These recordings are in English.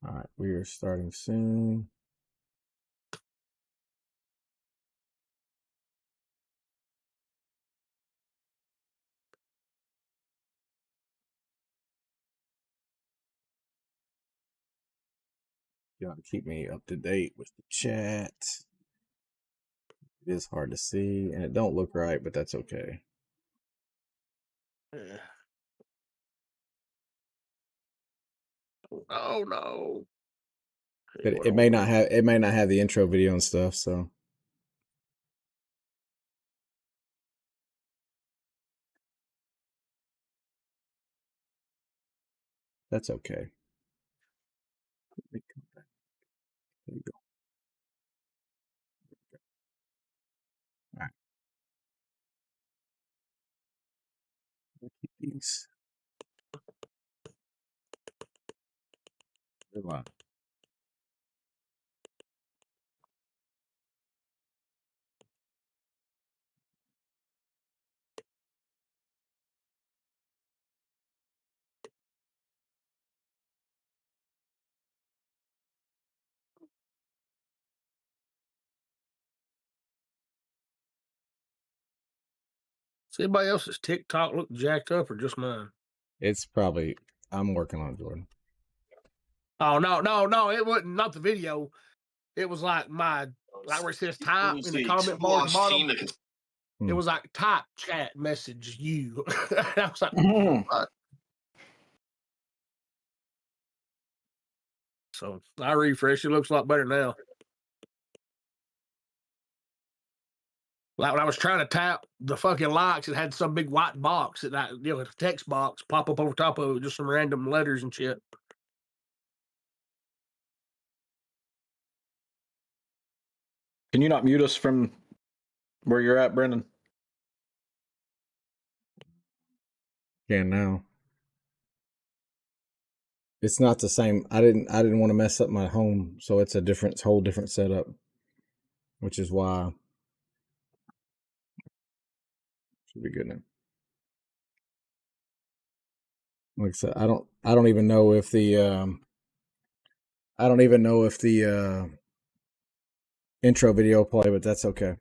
All right, we are starting soon. You gotta keep me up to date with the chat. It is hard to see, and it don't look right, but that's okay. Oh no! It may not have the intro video and stuff, so that's okay. Let me come back. There you go. All right. I'll keep these. They're live. Does anybody else's TikTok look jacked up or just mine? It's probably I'm working on it, Jordan. Oh no! It wasn't not the video. It was like where it says type in the comment bar at the bottom. It was like type chat message you. I was like, what? So I refreshed. It looks a lot better now. Like when I was trying to tap the fucking likes, it had some big white box that a text box pop up over top of it, just some random letters and shit. Can you not mute us from where you're at, Brendan? Can now. It's not the same. I didn't want to mess up my home, so it's a whole different setup, which is why should be good now. Like I said, I don't even know if the intro video play, but that's okay.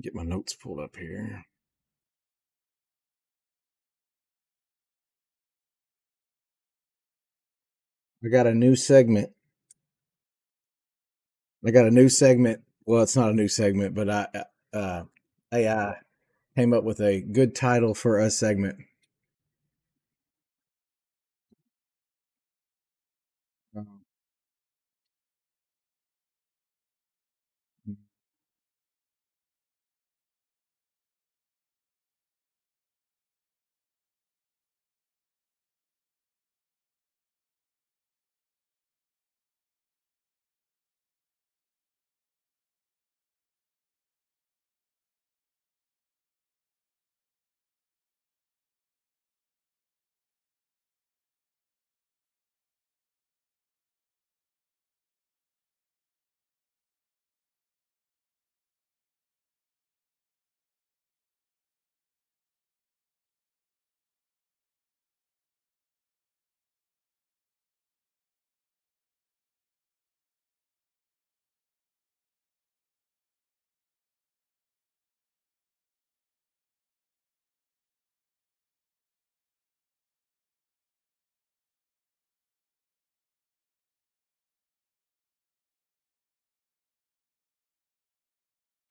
Get my notes pulled up here. I got a new segment. Well, it's not a new segment, but AI came up with a good title for a segment.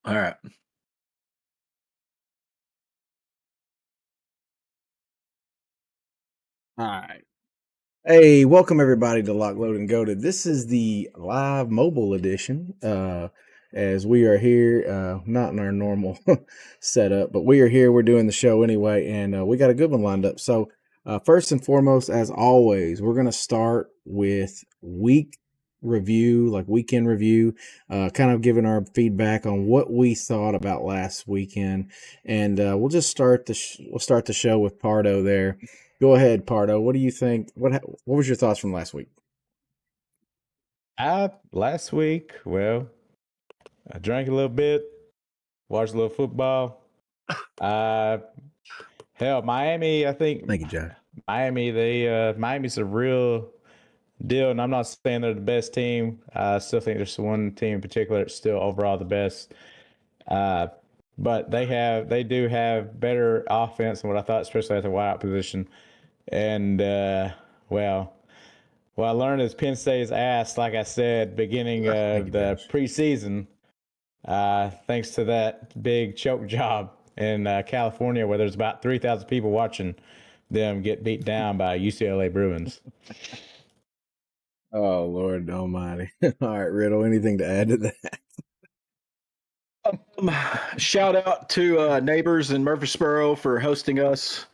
All right. All right. Hey, welcome everybody to Lock, Load, and Goated. This is the live mobile edition. As we are here, not in our normal setup, but we are here. We're doing the show anyway, and we got a good one lined up. So, first and foremost, as always, we're going to start with weekend review, kind of giving our feedback on what we thought about last weekend, and we'll just start we'll start the show with Pardo there. Go ahead, Pardo. What do you think? What was your thoughts from last week? Last week, well, I drank a little bit, watched a little football. Hell, Miami, I think. Thank you, Jack. Miami's a real deal, and I'm not saying they're the best team. I still think there's one team in particular that's still overall the best. But they do have better offense than what I thought, especially at the wideout position. And what I learned is Penn State's ass, like I said, beginning of the preseason, thanks to that big choke job in California, where there's about 3,000 people watching them get beat down by UCLA Bruins. Oh, Lord almighty. All right, Riddle, anything to add to that? Shout out to Neighbors in Murfreesboro for hosting us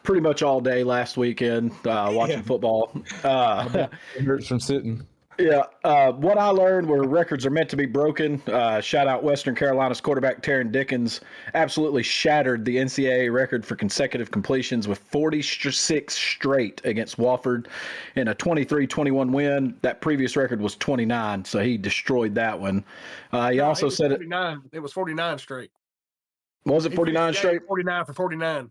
pretty much all day last weekend watching football. It hurts from sitting. Yeah. What I learned were records are meant to be broken. Shout out Western Carolina's quarterback Taron Dickens absolutely shattered the NCAA record for consecutive completions with 46 straight against Wofford in a 23-21 win. That previous record was 29, so he destroyed that one. He also said 49. It was 49 straight. Was it 49 straight? 49 for 49.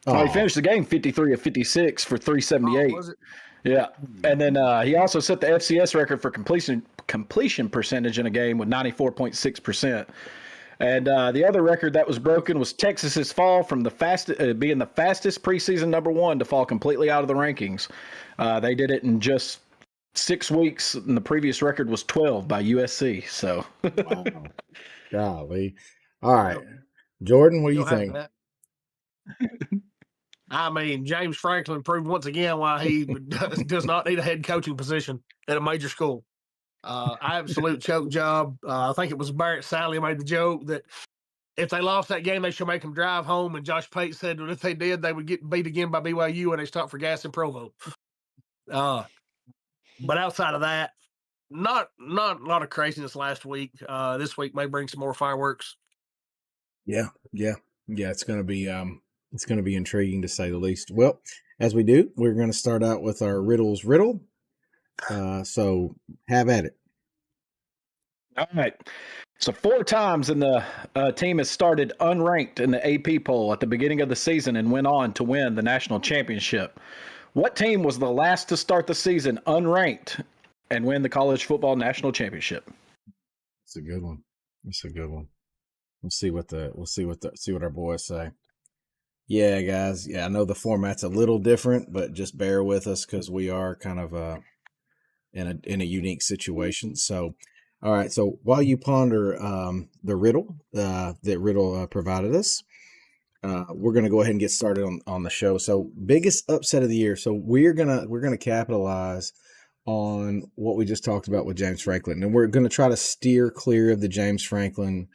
Oh, he finished the game 53 of 56 for 378. Was it? Yeah, and then he also set the FCS record for completion percentage in a game with 94.6%. And the other record that was broken was Texas's fall from being the fastest preseason number one to fall completely out of the rankings. They did it in just 6 weeks, and the previous record was 12 by USC. So, wow. Golly. All right, Jordan, what do you think? I mean, James Franklin proved once again why he does not need a head coaching position at a major school. Absolute choke job. I think it was Barrett Sally made the joke that if they lost that game, they should make them drive home. And Josh Pate said that if they did, they would get beat again by BYU and they stopped for gas in Provo. But outside of that, not a lot of craziness last week. This week may bring some more fireworks. Yeah. It's going to be intriguing to say the least. Well, as we do, we're going to start out with our Riddle's Riddle. So have at it. All right. So 4 times in the team has started unranked in the AP poll at the beginning of the season and went on to win the national championship. What team was the last to start the season unranked and win the college football national championship? It's a good one. We'll see what our boys say. Yeah, guys. Yeah, I know the format's a little different, but just bear with us because we are kind of in a unique situation. So, all right. So while you ponder the riddle that Riddle provided us, we're gonna go ahead and get started on the show. So, biggest upset of the year. So we're gonna capitalize on what we just talked about with James Franklin, and we're gonna try to steer clear of the James Franklin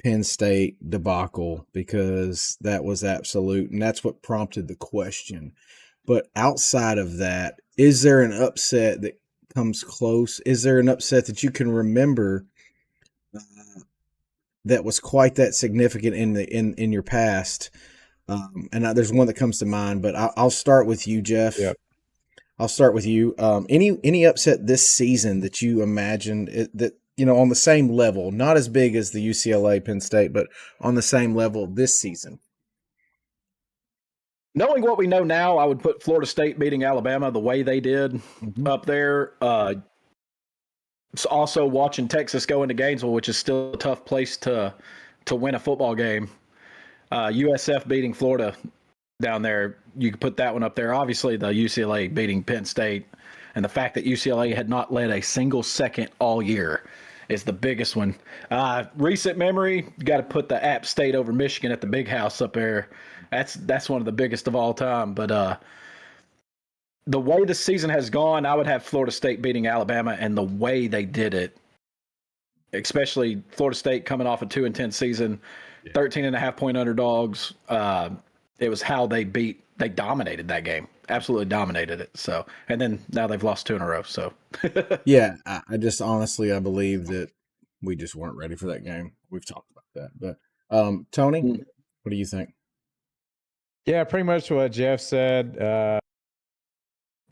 Penn State debacle because that was absolute, and that's what prompted the question. But outside of that, is there an upset that comes close? Is there an upset that you can remember that was quite that significant in your past? And there's one that comes to mind, but I'll start with you, Jeff. Yep. I'll start with you. Any upset this season that you imagined that, on the same level, not as big as the UCLA Penn State, but on the same level this season? Knowing what we know now, I would put Florida State beating Alabama the way they did up there. Also watching Texas go into Gainesville, which is still a tough place to win a football game. USF beating Florida down there, you could put that one up there. Obviously, the UCLA beating Penn State and the fact that UCLA had not led a single second all year is the biggest one. Recent memory, you got to put the App State over Michigan at the Big House up there. That's one of the biggest of all time. But the way the season has gone, I would have Florida State beating Alabama, and the way they did it, especially Florida State coming off a 2-10 season, 13.5-point underdogs. It was how they dominated that game. Absolutely dominated it. So, and then now they've lost 2 in a row. So, yeah, I just honestly, I believe that we just weren't ready for that game. We've talked about that, but Tony, what do you think? Yeah, pretty much what Jeff said.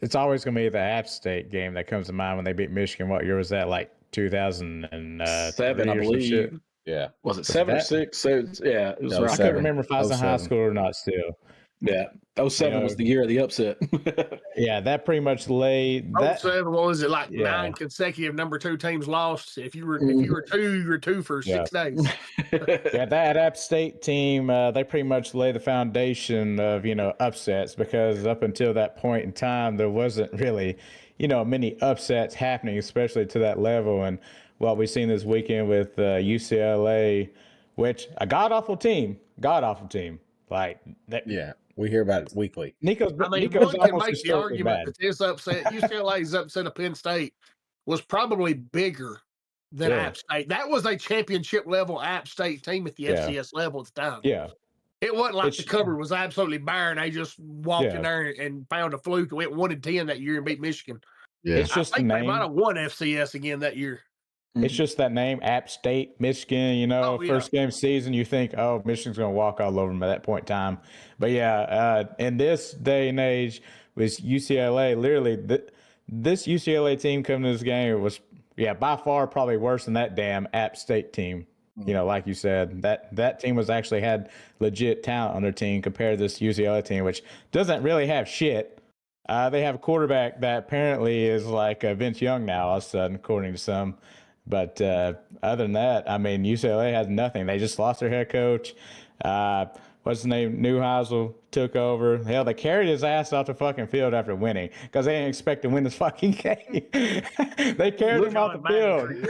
It's always going to be the App State game that comes to mind when they beat Michigan. What year was that? Like 2007, I believe. Yeah. Was it 7 or 6? So, yeah, it was I couldn't remember if I was in high school or not still. Yeah. 07 was the year of the upset. Yeah, that pretty much laid that. 07, what was it, like 9 consecutive number 2 teams lost? If you were 2, you were 2 for 6 days. Yeah, that App State team, they pretty much lay the foundation of, upsets, because up until that point in time, there wasn't really, many upsets happening, especially to that level. And what we've seen this weekend with UCLA, which a god-awful team. Like that. Yeah, we hear about it weekly. Nico's one almost can make the historically argument bad. that this upset, UCLA's upset of Penn State, was probably bigger than App State. That was a championship level App State team at the FCS level at the time. Yeah. It wasn't like the cover was absolutely barren. They just walked in there and found a fluke and went 1-10 that year and beat Michigan. Yeah. It's just I think the they name. might have won FCS again that year. It's just that name, App State, Michigan, first game of season, you think, oh, Michigan's going to walk all over them at that point in time. But in this day and age with UCLA, literally, this UCLA team coming to this game was, by far probably worse than that damn App State team. Like you said, that team actually had legit talent on their team compared to this UCLA team, which doesn't really have shit. They have a quarterback that apparently is like Vince Young now, all of a sudden, according to some. But other than that, I mean, UCLA has nothing. They just lost their head coach. What's his name? Neuheisel took over. Hell, they carried his ass off the fucking field after winning because they didn't expect to win this fucking game. They carried him off the field.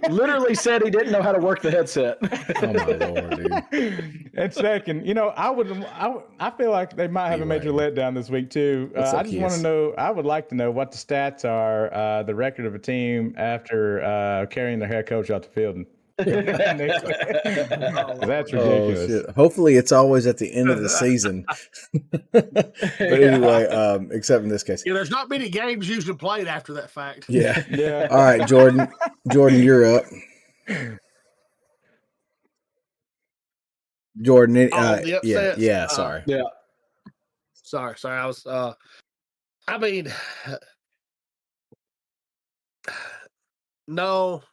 Literally said he didn't know how to work the headset. Oh my Lord, dude. And second, I feel like they might have a major letdown this week too. I just want to know. I would like to know what the stats are, the record of a team after carrying their head coach off the field. That's ridiculous. Hopefully it's always at the end of the season. But anyway, except in this case. There's not many games usually played after that fact. Yeah. All right, Jordan, you're up. Jordan, sorry. Yeah. Sorry. I was I mean no,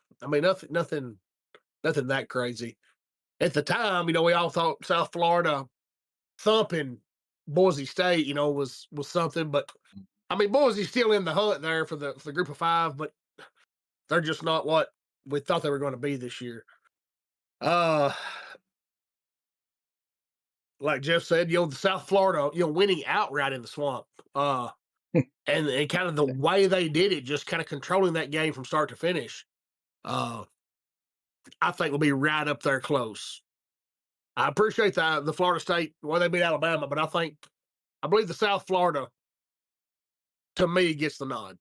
nothing that crazy. At the time, we all thought South Florida thumping Boise State, was something. But I mean, Boise's still in the hunt there for the group of 5, but they're just not what we thought they were going to be this year. Like Jeff said, the South Florida, winning outright in the Swamp. And kind of the way they did it, just kind of controlling that game from start to finish. I think will be right up there close. I appreciate the Florida State, they beat Alabama, but I believe the South Florida, to me, gets the nod.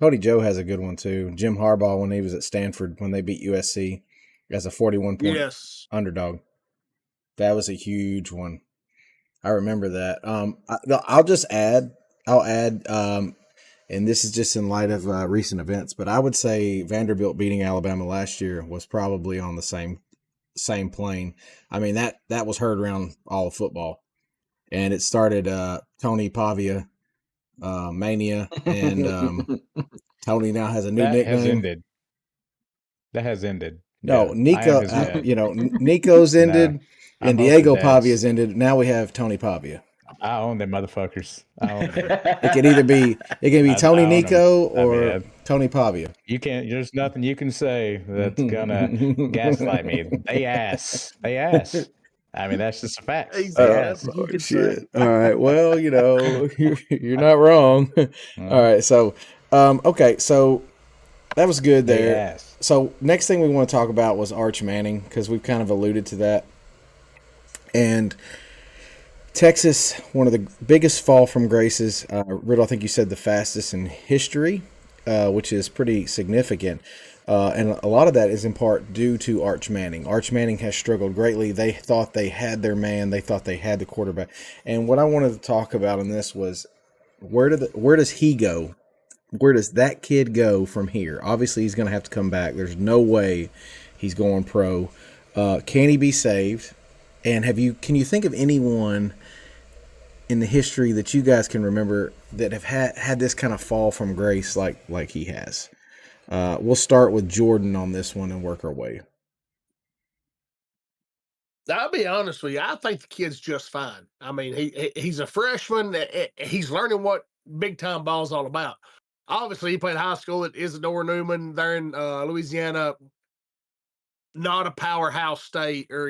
Cody Joe has a good one too. Jim Harbaugh, when he was at Stanford, when they beat USC as a 41-point underdog. That was a huge one. I remember that. I'll add, and this is just in light of recent events, but I would say Vanderbilt beating Alabama last year was probably on the same plane. I mean, that was heard around all of football, and it started Tony Pavia mania, and Tony now has a new nickname. That has ended. No, Nico, Nico's ended, and Diego Pavia's ended. Now we have Tony Pavia. I own them motherfuckers. It can be Tony Nico or Tony Pavia. There's nothing you can say that's gonna gaslight me. They ass. I mean, that's just a fact. Shit. All right. Well, you're not wrong. All right. So, okay. So that was good there. So next thing we want to talk about was Arch Manning, because we've kind of alluded to that. And Texas, one of the biggest fall from graces. Riddle, I think you said the fastest in history, which is pretty significant. And a lot of that is in part due to Arch Manning. Arch Manning has struggled greatly. They thought they had their man. They thought they had the quarterback. And what I wanted to talk about in this was, where does he go? Where does that kid go from here? Obviously, he's going to have to come back. There's no way he's going pro. Can he be saved? And can you think of anyone in the history that you guys can remember that have had this kind of fall from grace like he has? We'll start with Jordan on this one and work our way. I'll be honest with you. I think the kid's just fine. I mean, he's a freshman. He's learning what big time ball is all about. Obviously, he played high school at Isidore Newman there in Louisiana. Not a powerhouse state, or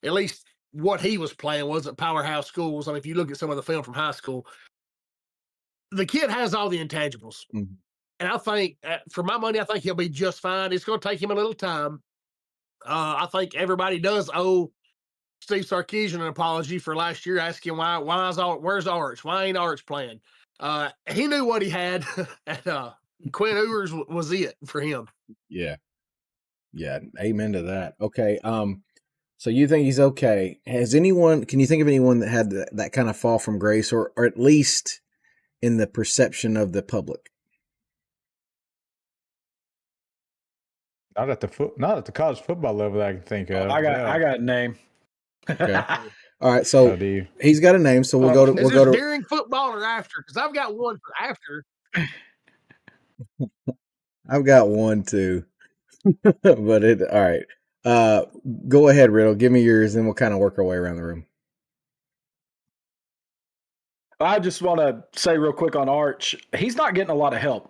at least what he was playing wasn't powerhouse schools. I mean, if you look at some of the film from high school, the kid has all the intangibles. Mhm. And I think, for my money, I think he'll be just fine. It's going to take him a little time. I think everybody does owe Steve Sarkisian an apology for last year, asking where's Arch? Why ain't Arch playing? He knew what he had, and Quinn Ewers was it for him. Yeah. Yeah. Amen to that. Okay. So you think he's okay? Can you think of anyone that had that kind of fall from grace, or at least in the perception of the public? Not at the college football level that I can think of. I got a name. Okay. All right. So he's got a name. So we'll go to during football or after? Because I've got one for after. I've got one too. But all right. Go ahead, Riddle. Give me yours, and we'll kind of work our way around the room. I just want to say real quick on Arch. He's not getting a lot of help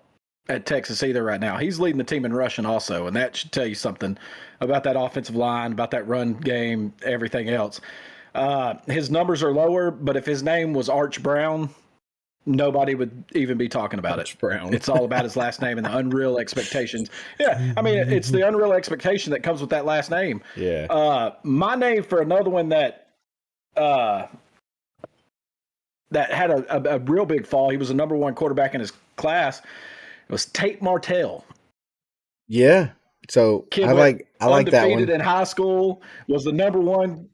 at Texas either right now. He's leading the team in rushing also, and that should tell you something about that offensive line, about that run game, everything else. His numbers are lower, but if his name was Arch Brown, nobody would even be talking about Arch it. Brown. It's all about his last name and the unreal expectations. Yeah, I mean, it's the unreal expectation that comes with that last name. Yeah. My name for another one that had a real big fall. He was the number one quarterback in his class. It was Tate Martell. Yeah. So Kid I like that one. Undefeated in high school, was the number one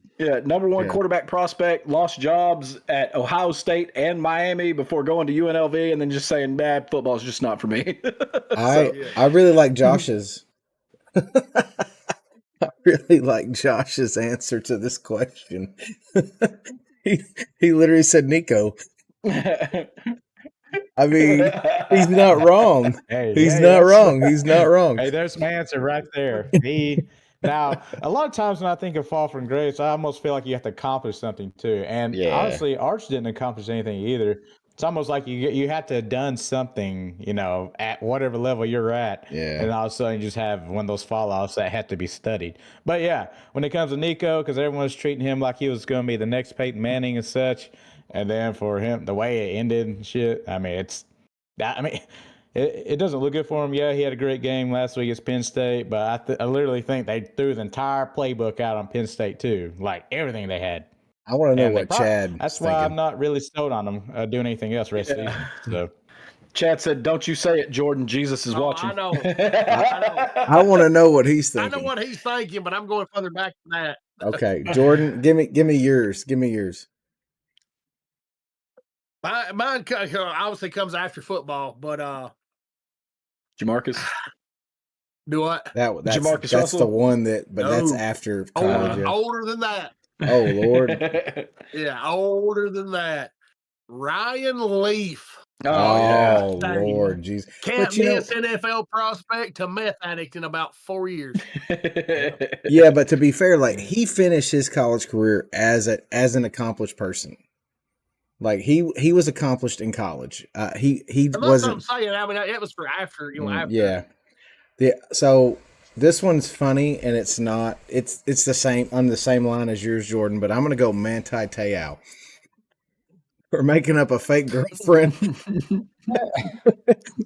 quarterback prospect, lost jobs at Ohio State and Miami before going to UNLV, and then just saying, "Bad football is just not for me." I really like Josh's. I really like Josh's answer to this question. He literally said Nico. I mean, he's not wrong. He's not wrong. Hey, there's my answer right there. Now, a lot of times when I think of fall from grace, I almost feel like you have to accomplish something too. And honestly, Arch didn't accomplish anything either. It's almost like you have to have done something, at whatever level you're at. Yeah. And all of a sudden you just have one of those fallouts that had to be studied. But yeah, when it comes to Nico, because everyone was treating him like he was going to be the next Peyton Manning and such. And then for him, the way it ended and shit, it doesn't look good for him. Yeah, he had a great game last week against Penn State, but I literally think they threw the entire playbook out on Penn State too, like everything they had. I want to know what Chad. That's why I'm not really sold on them doing anything else rest of the season. So. Chad said, "Don't you say it, Jordan. Jesus is watching." I know. I want to know what he's thinking. I know what he's thinking, but I'm going further back than that. Okay, Jordan, give me yours. Give me yours. Mine obviously comes after football, but Jamarcus. Do what? That's Russell? The one that's after college. Older than that. Oh Lord. Yeah, older than that. Ryan Leaf. Oh Lord, jeez. Can't miss NFL prospect to meth addict in about 4 years. Yeah, but to be fair, like he finished his college career as an accomplished person. Like he was accomplished in college. He wasn't. That's what I'm saying. I mean, it was for after. After. Yeah. So this one's funny, and it's not. It's the same on the same line as yours, Jordan. But I'm gonna go Manti Te'o. For making up a fake girlfriend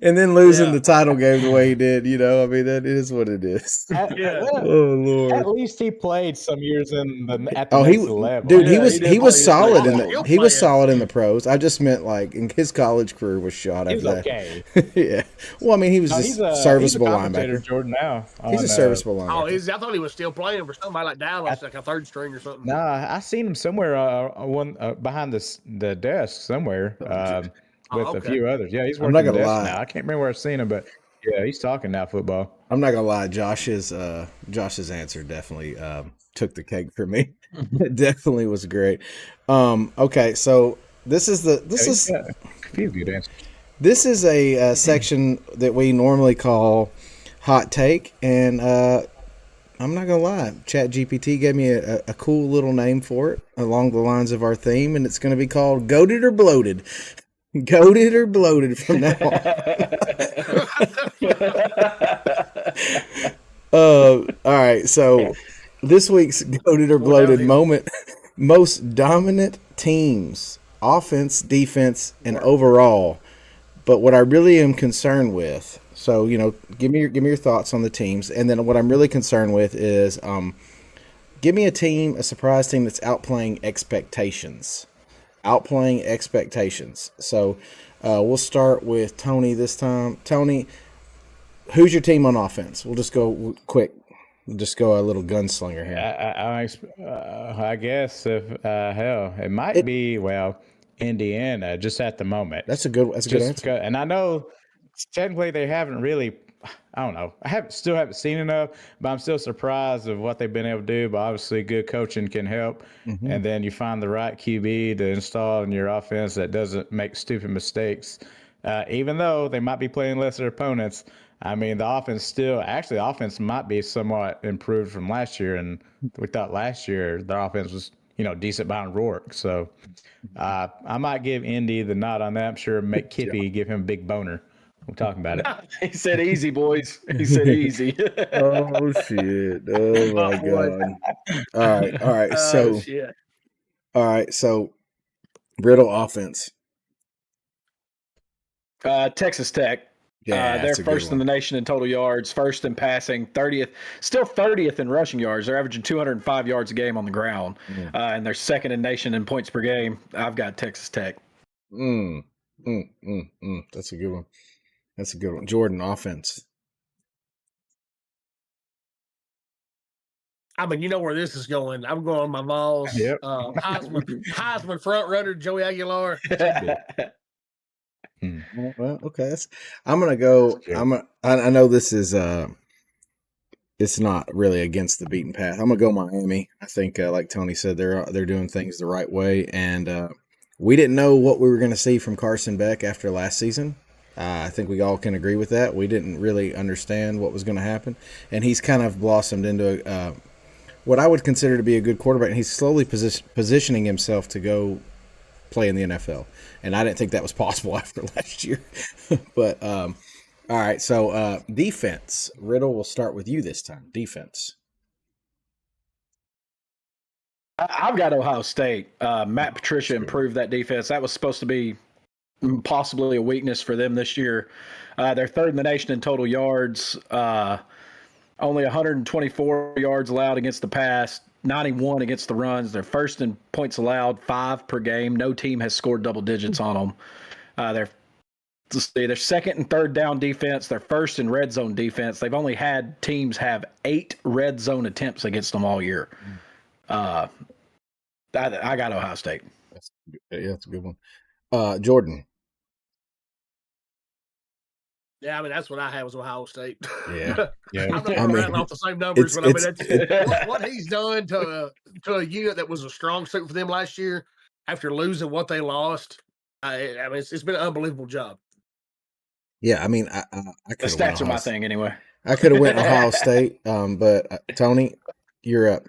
and then losing the title game the way he did, I mean, that is what it is. Oh Lord! At least he played some years at the next level. Dude, he was solid he was solid in the pros. I just meant like in his college career was shot after that. Okay. Yeah. Well, I mean, he was just serviceable linebacker. Jordan now. He's a serviceable linebacker. I thought he was still playing for somebody like Dallas, like a third string or something. Nah, I seen him somewhere behind the desk somewhere. With a few others. Yeah, he's working the desk now. I can't remember where I've seen him, but yeah, he's talking now football. I'm not gonna lie, Josh's answer definitely took the cake for me. It definitely was great. Okay, so this is a few good answers. This is a section that we normally call hot take, and I'm not gonna lie. ChatGPT gave me a cool little name for it along the lines of our theme, and it's gonna be called "Goated or Bloated." Goated or bloated from now on. All right. So this week's goated or bloated moment: most dominant teams, offense, defense, and overall. But what I really am concerned with, so give me your thoughts on the teams, and then what I'm really concerned with is, give me a surprise team that's outplaying expectations. So we'll start with Tony this time. Tony, who's your team on offense? We'll just go quick. We'll just go a little gunslinger here. I guess if it might be Indiana just at the moment. That's a good answer. And I know technically they haven't really. I don't know. Still haven't seen enough, but I'm still surprised of what they've been able to do. But obviously, good coaching can help. Mm-hmm. And then you find the right QB to install in your offense that doesn't make stupid mistakes. Even though they might be playing lesser opponents, I mean, the offense might be somewhat improved from last year. And we thought last year their offense was, decent behind Rourke. So I might give Indy the nod on that. I'm sure make Kippy give him a big boner. We're talking about it. He said easy, boys. He said easy. Oh, shit. Oh, my God. All right. All right. So, Riddle offense. Texas Tech. Yeah, they're first in the nation in total yards, first in passing, 30th in rushing yards. They're averaging 205 yards a game on the ground. And they're second in nation in points per game. I've got Texas Tech. That's a good one. Jordan, offense. I mean, you know where this is going. I'm going my Vols. Yep. Heisman front runner, Joey Aguilar. Well, okay. I'm gonna go. I know this is it's not really against the beaten path. I'm gonna go Miami. I think, like Tony said, they're doing things the right way, and we didn't know what we were going to see from Carson Beck after last season. I think we all can agree with that. We didn't really understand what was going to happen, and he's kind of blossomed into what I would consider to be a good quarterback, and he's slowly positioning himself to go play in the NFL. And I didn't think that was possible after last year. But all right, so defense. Riddle, we'll start with you this time. Defense. I've got Ohio State. Matt Patricia improved that defense. That was supposed to be possibly a weakness for them this year. They're third in the nation in total yards. Only 124 yards allowed against the pass, 91 against the runs. They're first in points allowed, 5 per game. No team has scored double digits on them. They're second and third down defense. They're first in red zone defense. They've only had teams have 8 red zone attempts against them all year. I got Ohio State. That's a good one. Jordan. Yeah, I mean, that's what I had was Ohio State. Yeah. I'm not running off the same numbers, but that's what he's done to a unit that was a strong suit for them last year after losing what they lost. I mean, it's been an unbelievable job. Yeah, I mean, I the stats are my thing anyway. I could have went Ohio State, but Tony, you're up.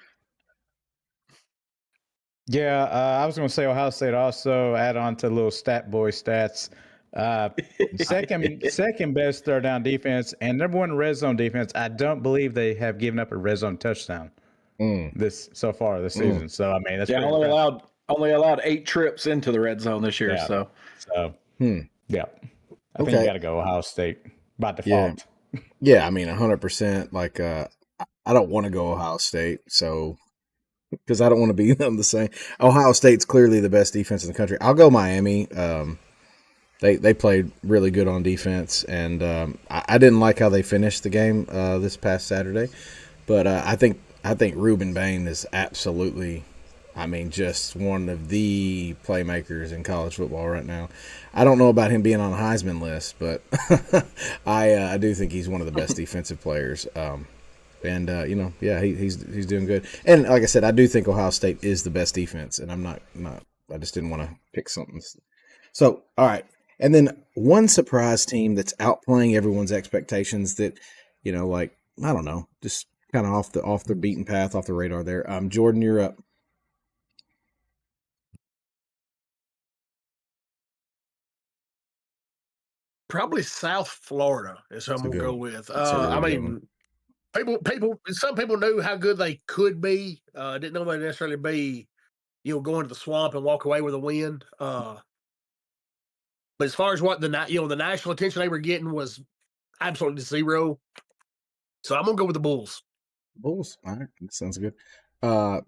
Yeah, I was going to say Ohio State also add on to little stat boy stats. Second best third down defense and number one red zone defense. I don't believe they have given up a red zone touchdown this season. So I mean, that's only allowed 8 trips into the red zone this year. Yeah. So yeah, I think you got to go Ohio State by default. Yeah, I mean 100%. Like I don't want to go Ohio State, so because I don't want to be them the same. Ohio State's clearly the best defense in the country. I'll go Miami. They played really good on defense, and I didn't like how they finished the game this past Saturday, but I think Ruben Bain is absolutely, I mean, just one of the playmakers in college football right now. I don't know about him being on a Heisman list, but I do think he's one of the best defensive players. He's doing good. And like I said, I do think Ohio State is the best defense, and I'm not. I just didn't want to pick something. So, all right. And then one surprise team that's outplaying everyone's expectations that, I don't know, just kind of off the beaten path, off the radar there. Jordan, you're up. Probably South Florida is who I'm gonna go with. I mean, some people knew how good they could be. Didn't know they'd necessarily be, go into the swamp and walk away with a win. But as far as what the national attention they were getting was absolutely zero. So I'm gonna go with the Bulls. Bulls. All right, that sounds good.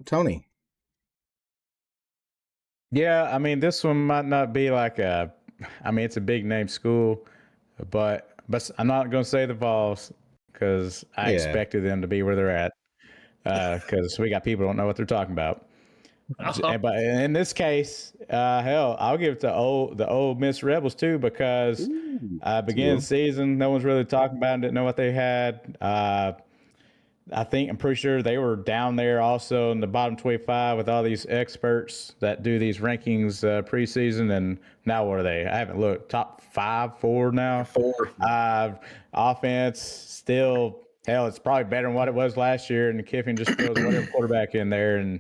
Tony. Yeah, I mean, this one might not be like it's a big name school, but I'm not going to say the Vols because I expected them to be where they're at because we got people who don't know what they're talking about. But in this case, hell, I'll give it to the Ole Miss Rebels too because beginning of the season, no one's really talking about it, didn't know what they had. I'm pretty sure they were down there also in the bottom 25 with all these experts that do these rankings preseason. And now what are they? I haven't looked. Top 5, 4 now. 4. Offense still, hell, it's probably better than what it was last year. And Kiffin just throws whatever quarterback in there, and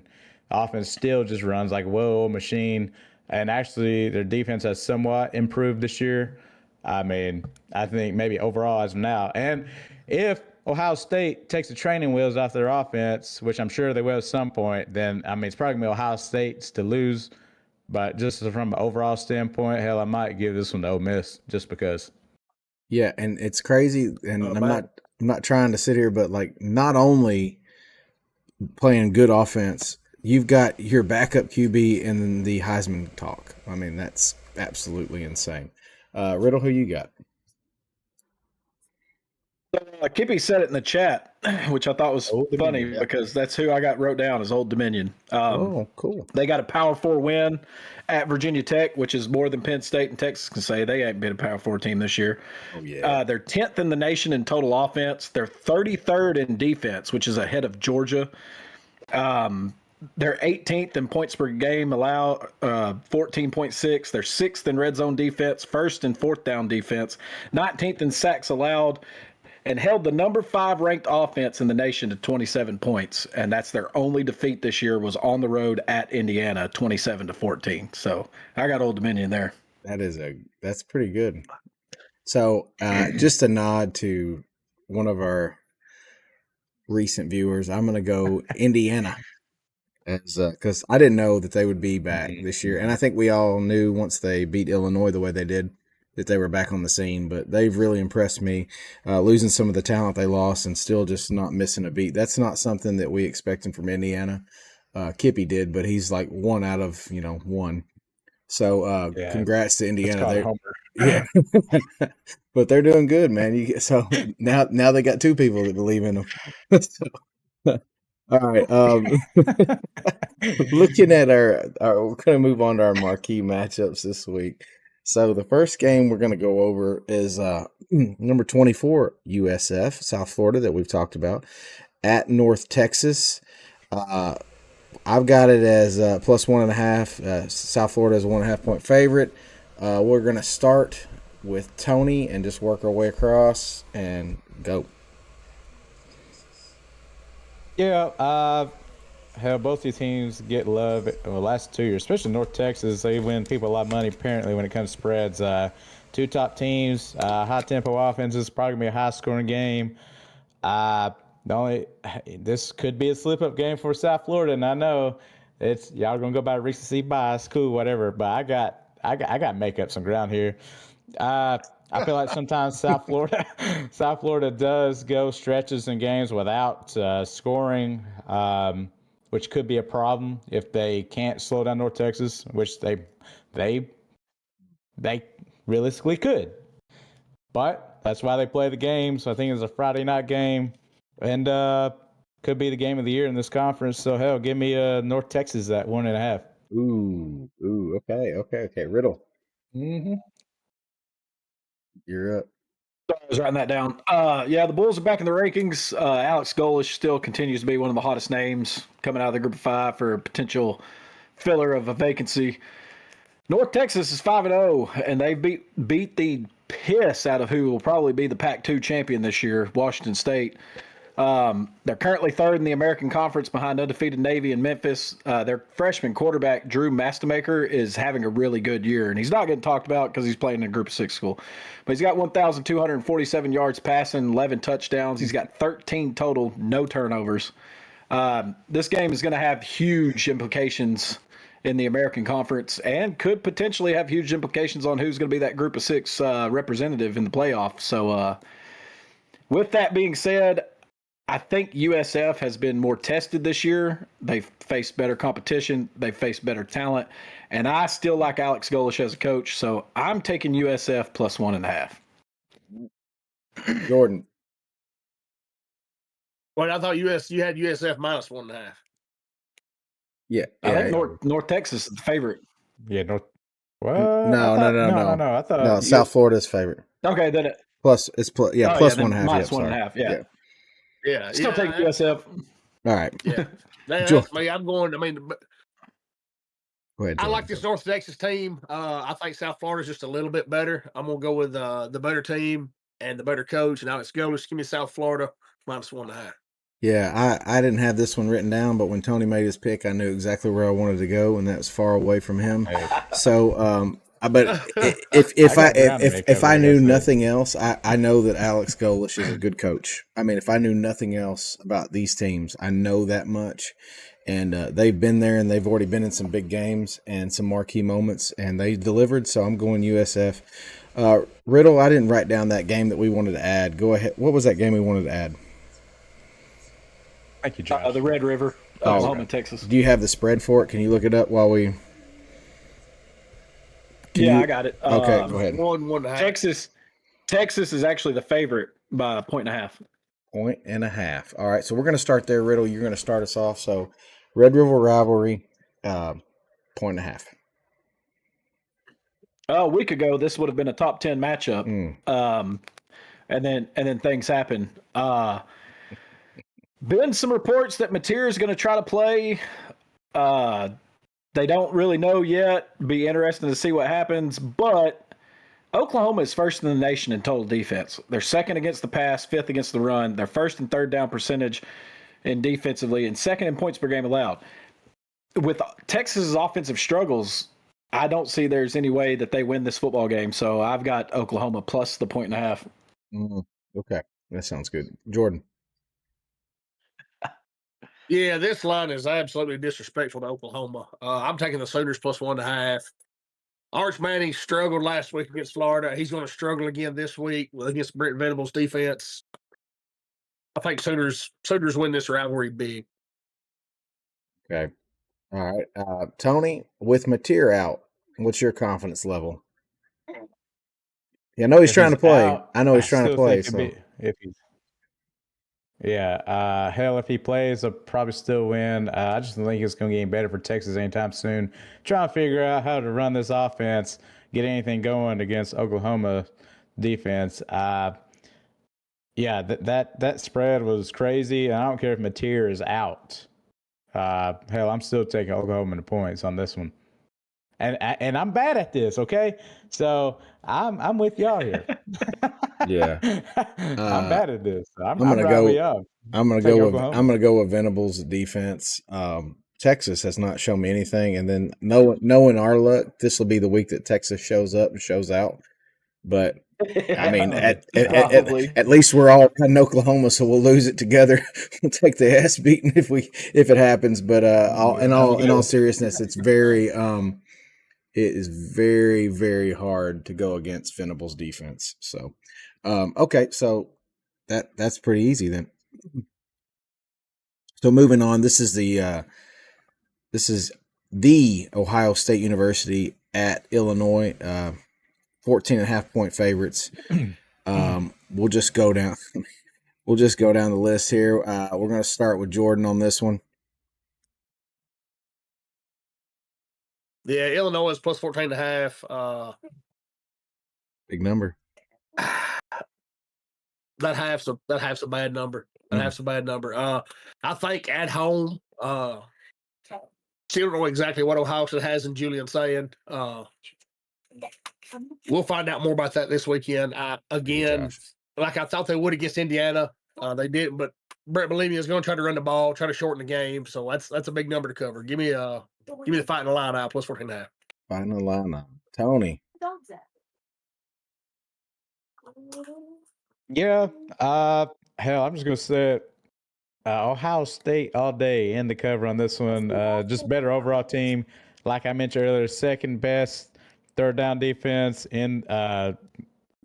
offense still just runs like whoa machine. And actually, their defense has somewhat improved this year. I mean, I think maybe overall as of now. And if Ohio State takes the training wheels off their offense, which I'm sure they will at some point, then, I mean, it's probably going to be Ohio State's to lose. But just from an overall standpoint, hell, I might give this one to Ole Miss just because. Yeah, and it's crazy, and I'm not trying to sit here, but like not only playing good offense, you've got your backup QB in the Heisman talk. I mean, that's absolutely insane. Riddle, who you got? Kippy said it in the chat, which I thought was funny because that's who I got wrote down as Old Dominion. Cool. They got a Power 4 win at Virginia Tech, which is more than Penn State and Texas can say. They ain't been a Power 4 team this year. Oh, yeah. They're 10th in the nation in total offense. They're 33rd in defense, which is ahead of Georgia. They're 18th in points per game allowed, 14.6. They're 6th in red zone defense, 1st in fourth down defense, 19th in sacks allowed, and held the number 5 ranked offense in the nation to 27 points. And that's their only defeat this year was on the road at Indiana, 27-14. So I got Old Dominion there. That's pretty good. So just a nod to one of our recent viewers, I'm going to go Indiana because I didn't know that they would be back this year. And I think we all knew once they beat Illinois the way they did that they were back on the scene, but they've really impressed me, losing some of the talent they lost and still just not missing a beat. That's not something that we expected from Indiana. Kippy did, but he's like 1 out of, 1. So congrats to Indiana. Yeah, but they're doing good, man. So now they got 2 people that believe in them. All right. Looking at we're going to move on to our marquee matchups this week. So the first game we're going to go over is number 24 USF, South Florida, that we've talked about, at North Texas. I've got it as plus 1.5. South Florida is a 1.5 point favorite. We're going to start with Tony and just work our way across and go. Yeah, hell, both these teams get love the last 2 years, especially North Texas. They win people a lot of money, apparently, when it comes to spreads. 2 top teams, high-tempo offenses, probably going to be a high-scoring game. This could be a slip-up game for South Florida, and I know y'all going to go by recency bias, cool, whatever, but I got to make up some ground here. I feel like sometimes South Florida does go stretches in games without scoring, which could be a problem if they can't slow down North Texas, which they realistically could. But that's why they play the game. So I think it's a Friday night game, and could be the game of the year in this conference. So hell, give me North Texas at 1.5. Ooh, okay. Riddle. Mm-hmm. You're up. I was writing that down. The Bulls are back in the rankings. Alex Golish still continues to be one of the hottest names coming out of the group of 5 for a potential filler of a vacancy. North Texas is 5-0, and they beat the piss out of who will probably be the Pac-2 champion this year, Washington State. They're currently third in the American Conference behind undefeated Navy and Memphis. Their freshman quarterback, Drew Mastemaker, is having a really good year, and he's not getting talked about because he's playing in a Group of 6 school. But he's got 1,247 yards passing, 11 touchdowns. He's got 13 total, no turnovers. This game is going to have huge implications in the American Conference and could potentially have huge implications on who's going to be that Group of 6 representative in the playoffs. So with that being said, I think USF has been more tested this year. They've faced better competition. They've faced better talent. And I still like Alex Golesh as a coach, so I'm taking USF plus 1.5. Jordan. Well, I thought you had USF minus 1.5. Yeah. I think North Texas is the favorite. Yeah, No. I thought South Florida's favorite. Okay, then Plus 1.5. Minus 1.5, yeah. Yeah. Still take USF. All right. Yeah. That's me. I'm going, I mean, Go ahead, I like this North Texas team. I think South Florida's just a little bit better. I'm going to go with the better team and the better coach. And Alex Golesh, give me South Florida minus 1.5. Yeah, I didn't have this one written down, but when Tony made his pick, I knew exactly where I wanted to go, and that was far away from him. So, but if I knew nothing else, I know that Alex Golesh is a good coach. I mean, if I knew nothing else about these teams, I know that much. And they've been there, and they've already been in some big games and some marquee moments, and they delivered. So I'm going USF. Riddle, I didn't write down that game that we wanted to add. Go ahead. What was that game we wanted to add? Thank you, Josh. The Red River, Oklahoma, Texas. Do you have the spread for it? Can you look it up while we? I got it. Okay, go ahead. 1.5. Texas is actually the favorite by 1.5. 1.5. All right, so we're going to start there, Riddle. You're going to start us off. So, Red River rivalry, 1.5. A week ago, this would have been a top 10 matchup. And then things happen. Been some reports that Mateer is going to try to play. They don't really know yet. Be interesting to see what happens. But Oklahoma is first in the nation in total defense. They're second against the pass, fifth against the run. They're first and third down percentage in defensively, and second in points per game allowed. With Texas's offensive struggles, I don't see there's any way that they win this football game. So I've got Oklahoma plus the 1.5. Okay, that sounds good. Jordan. Yeah, this line is absolutely disrespectful to Oklahoma. I'm taking the Sooners plus 1.5. Arch Manning struggled last week against Florida. He's going to struggle again this week against Brent Venables' defense. I think Sooners win this rivalry big. Okay. All right. Tony, with Mateer out, what's your confidence level? Yeah, I know he's trying to play. I know he's trying to play. Hell, if he plays, they'll probably still win. I just don't think it's going to get any better for Texas anytime soon. Trying to figure out how to run this offense, get anything going against Oklahoma defense. That spread was crazy, and I don't care if Mateer is out. Hell, I'm still taking Oklahoma in the points on this one. And I'm bad at this, okay? So I'm with y'all here. Yeah, I'm bad at this. I'm gonna go with Venables' defense. Texas has not shown me anything, and then knowing our luck, this will be the week that Texas shows up and shows out. But I mean, at least we're all in Oklahoma, so we'll lose it together. We'll take the ass beating if it happens. But in all seriousness, it's it is very, very hard to go against Venables' defense. So, okay, so that's pretty easy then. So moving on, this is the Ohio State University at Illinois, 14.5 point favorites. We'll just go down the list here. We're going to start with Jordan on this one. Yeah, Illinois is plus 14.5. Big number. That half's a bad number. I think at home, still don't know exactly what Ohio State has in Julian saying. We'll find out more about that this weekend. Again, like I thought they would against Indiana. They didn't, but Brett Bielema is going to try to run the ball, try to shorten the game. So that's a big number to cover. Give me the fighting line out plus 14.5. Fighting the line out. Tony. Yeah. Hell, I'm just gonna say it. Ohio State all day in the cover on this one. Just better overall team. Like I mentioned earlier, second best third down defense in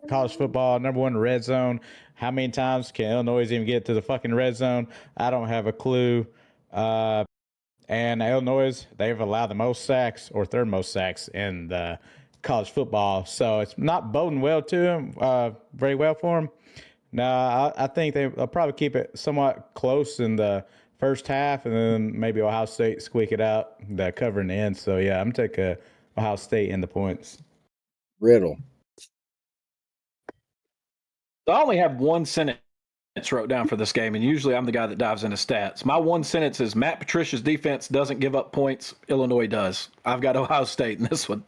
college football. Number one red zone. How many times can Illinois even get to the fucking red zone? I don't have a clue. And Illinois, they've allowed the most sacks or third most sacks in the college football. So it's not boding well to them, very well for them. No, I think they'll probably keep it somewhat close in the first half, and then maybe Ohio State squeak it out, the cover in the end. So, yeah, I'm going to take Ohio State in the points. Riddle. I only have one sentence wrote down for this game, and usually I'm the guy that dives into stats. My one sentence is Matt Patricia's defense doesn't give up points. Illinois does. I've got Ohio State in this one.